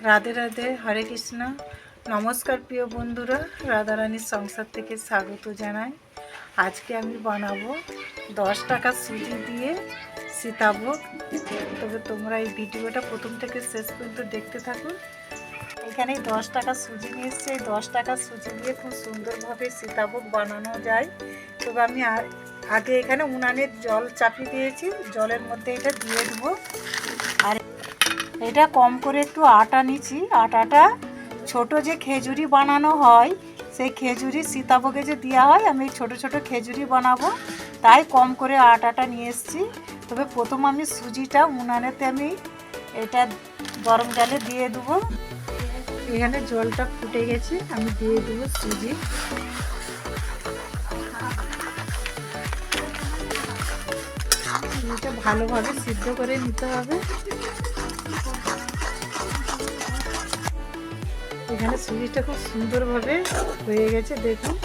রাধে রাধে, হরে কৃষ্ণ। নমস্কার প্রিয় বন্ধুরা, রাধারানীর সংসার থেকে স্বাগত জানাই। আজকে আমি বানাবো 10 টাকা সুজি দিয়ে সীতাভোগ। তবে তোমরা এই ভিডিওটা প্রথম থেকে শেষ পর্যন্ত দেখতে থাকো। এখানে 10 টাকা সুজি নিয়ে এসছে। এই 10 টাকা সুজি দিয়ে খুব সুন্দরভাবে সীতাভোগ বানানো যায়। তবে আমি আগে এখানে উনানের জল চাপিয়ে দিয়েছি, জলের মধ্যে এটা দিয়ে দেবো। আর এটা কম করে একটু আটা নিচ্ছি। আটাটা ছোট যে খেজুরি বানানো হয়, সেই খেজুরি সীতাভোগে যে দেওয়া হয়, আমি ছোট ছোট খেজুরি বানাবো, তাই কম করে আটাটা নিয়ে এসেছি। তবে প্রথম আমি সুজিটা উনানেতে আমি এটা গরম জলে দিয়ে দেবো। এখানে জলটা ফুটে গেছে, আমি দিয়ে দেবো সুজি। এটা ভালোভাবে সিদ্ধ করে নিতে হবে। এখানে সুজিটা খুব সুন্দরভাবে হয়ে গেছে, দেখুন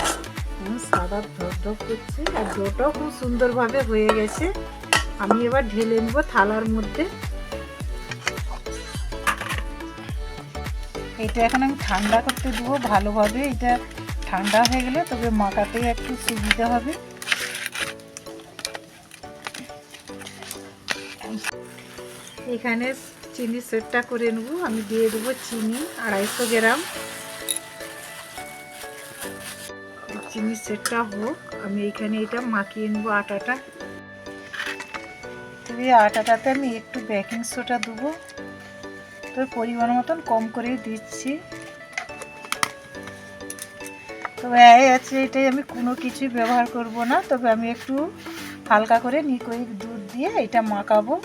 সাদা ধপধপ করছে, আর ডোটাও খুব সুন্দরভাবে হয়ে গেছে। আমি এবার ঢেলে নেব থালার মধ্যে। এটা এখন আমি ঠান্ডা করতে দেবো ভালোভাবে। এটা ঠান্ডা হয়ে গেলে তবে মাখাতে একটু সুবিধা হবে। এখানে চিনি সেটটা করে নেবো। আমি দিয়ে দেবো চিনি 250 গ্রাম। চিনি সেটটা হোক, আমি এখানে এটা মাখিয়ে নেবো আটাটা। তবে আটাটাতে আমি একটু বেকিং সোডা দেবো, তবে পরিমাণ মতন কম করেই দিচ্ছি। তবে আছে এটাই, আমি কোনো কিছুই ব্যবহার করব না। তবে আমি একটু হালকা করে নিকোইক দুধ দিয়ে এটা মাখাবো।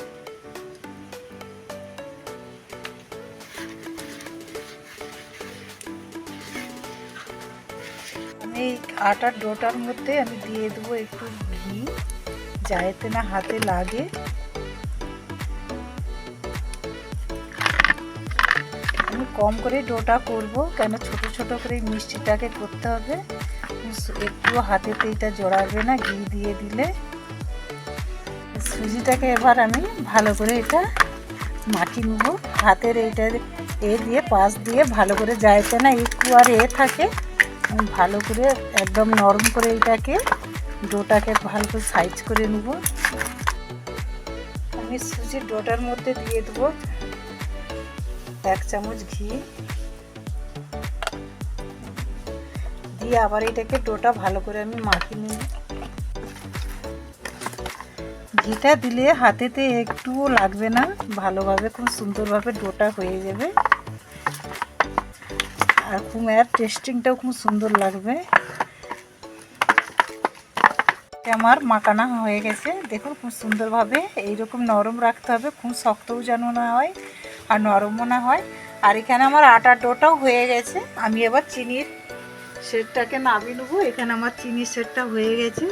আমি এই আটার ডোটার মধ্যে আমি দিয়ে দেবো একটু ঘি, যাতে না হাতে লাগে। আমি কম করে ডোটা করব, কেন ছোট ছোট করে মিষ্টিটাকে করতে হবে। একটু হাতেতে এটা জড়াবে না ঘি দিয়ে দিলে। সুজিটাকে এবার আমি ভালো করে এটা মাখিয়ে নেব হাতের এইটা দিয়ে পাশ দিয়ে ভালো করে, যাইতে না একটু আর থাকে। আমি ভালো করে একদম নরম করে এইটাকে ডোটাকে ভালো করে সাইজ করে নেব। আমি সুজির ডোটার মধ্যে দিয়ে দেবো 1 চামচ ঘি, দিয়ে আবার এটাকে ডোটা ভালো করে আমি মাখিয়ে নেব। ঘিটা দিলে হাতেতে একটুও লাগবে না, ভালোভাবে খুব সুন্দরভাবে ডোটা হয়ে যাবে। আর খুব এর টেস্টিংটাও খুব সুন্দর লাগবে। আমার মাখানো হয়ে গেছে, দেখুন খুব সুন্দরভাবে এইরকম নরম রাখতে হবে, খুব শক্তও যেন না হয় আর নরমও না হয়। আর এখানে আমার আটার ডোটাও হয়ে গেছে। আমি এবার চিনির সেটটাকে নামিয়ে নেবো। এখানে আমার চিনির সেটটা হয়ে গেছে।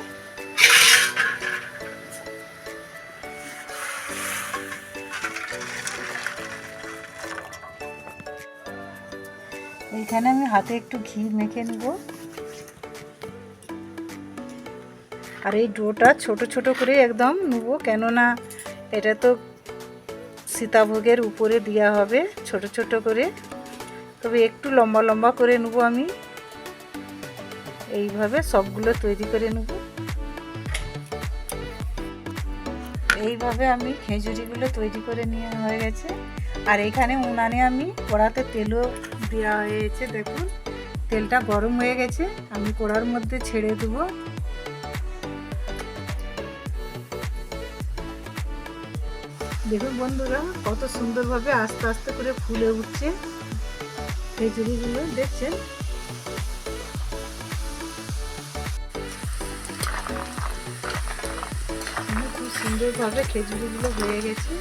এইখানে আমি হাতে একটু ঘি মেখে নেব। আর এই ডোটা ছোট ছোট করে একদম নেব, কেননা এটা তো সীতাভোগের উপরে দেওয়া হবে ছোট ছোট করে। তবে একটু লম্বা লম্বা করে নেব। আমি এইভাবে সবগুলো তৈরি করে নেব। এইভাবে আমি খেজুরিগুলো তৈরি করে নেওয়া হয়ে গেছে। আর এখানে উনানে আমি কড়াতে তেলও দেওয়া হয়েছে, দেখুন তেলটা গরম হয়ে গেছে। আমি কড়ার মধ্যে ছেড়ে দেবো। দেখুন বন্ধুরা, কত সুন্দরভাবে আস্তে আস্তে করে ফুলে উঠছে খেজুরিগুলো, দেখছেন? খুব সুন্দরভাবে খেজুরিগুলো হয়ে গেছে।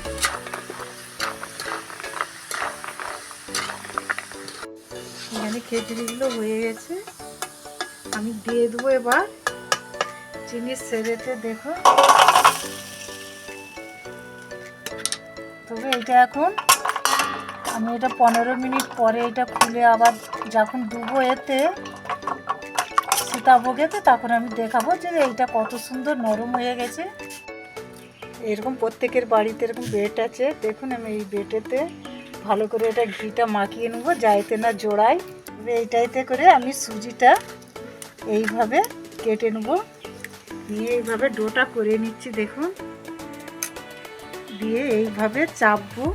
এখানে খেজুরিগুলো হয়ে গেছে। আমি দিয়ে দেবো এবার চিনির সেরেতে। দেখো, তবে এটা এখন আমি এটা 15 মিনিট পরে এটা খুলে আবার যখন ডুবো এতে সীতাভোগেতে, তখন আমি দেখাবো যে এইটা কত সুন্দর নরম হয়ে গেছে। এরকম প্রত্যেকের বাড়িতে এরকম বেড আছে, দেখুন আমি এই বেডেতে ভালো করে এটা ঘিটা মাখিয়ে নেবো যাইতে না জোড়ায়। এইটাইতে করে আমি সুজিটা এইভাবে কেটে নেবো, দিয়ে এইভাবে ডোটা করে নিচ্ছি। দেখুন, দিয়ে এইভাবে চাপবো।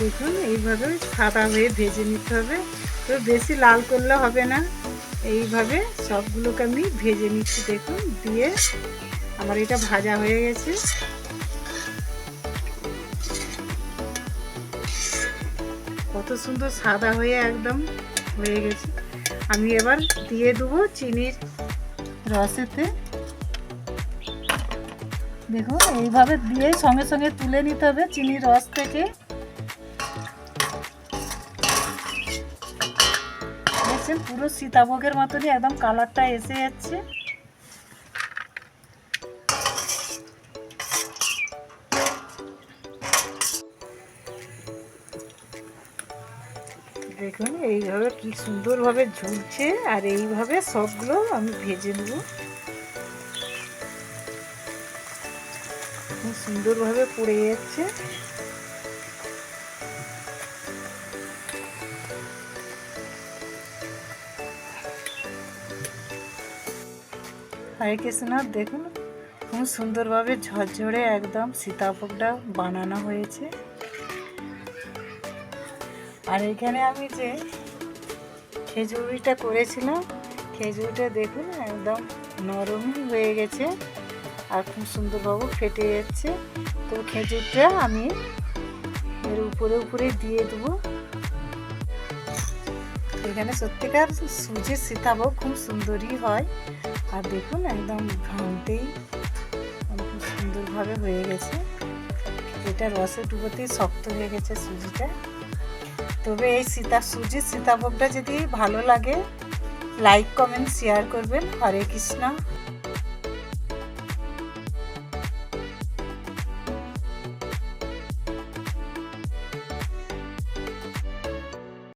দেখুন এইভাবে সাদা হয়ে ভেজে নিতে হবে, তো বেশি লাল করলে হবে না। এইভাবে সবগুলোকে আমি ভেজে নিচ্ছি। দেখুন, দিয়ে আমার এটা ভাজা হয়ে গেছে। কত সুন্দর সাদা হয়ে একদম হয়ে গেছে। আমি এবার দিয়ে দেবো চিনির রসেতে। দেখুন এইভাবে দিয়ে সঙ্গে সঙ্গে তুলে নিতে হবে চিনির রস থেকে। দেখছেন পুরো সীতাভোগের মতনই একদম কালারটা এসে যাচ্ছে। দেখুন এইভাবে কি সুন্দরভাবে ঝুলছে, আর এইভাবে সবগুলো আমি ভেজে নেব। খুব সুন্দরভাবে পড়ে যাচ্ছে। হরে কৃষ্ণ। দেখুন খুব সুন্দরভাবে ঝরঝরে একদম সীতাভোগটা বানানো হয়েছে। আর এখানে আমি যে খেজুরিটা করেছিলাম, খেজুরিটা দেখুন একদম নরম হয়ে গেছে আর খুব সুন্দরভাবে ফেটে যাচ্ছে। তো খেজুরটা আমি এর উপরে উপরে দিয়ে দেবো। এখানে সত্যিকার সুজির সীতাভোগ খুব সুন্দরই হয়। আর দেখুন একদম ভাঙতেই খুব সুন্দরভাবে হয়ে গেছে। এটা রসে ডুবোতেই শক্ত হয়ে গেছে সুজিটা। তবে এই সুজির সীতাভোগটা যদি ভালো লাগে, লাইক কমেন্ট শেয়ার করবেন। হরে কৃষ্ণ।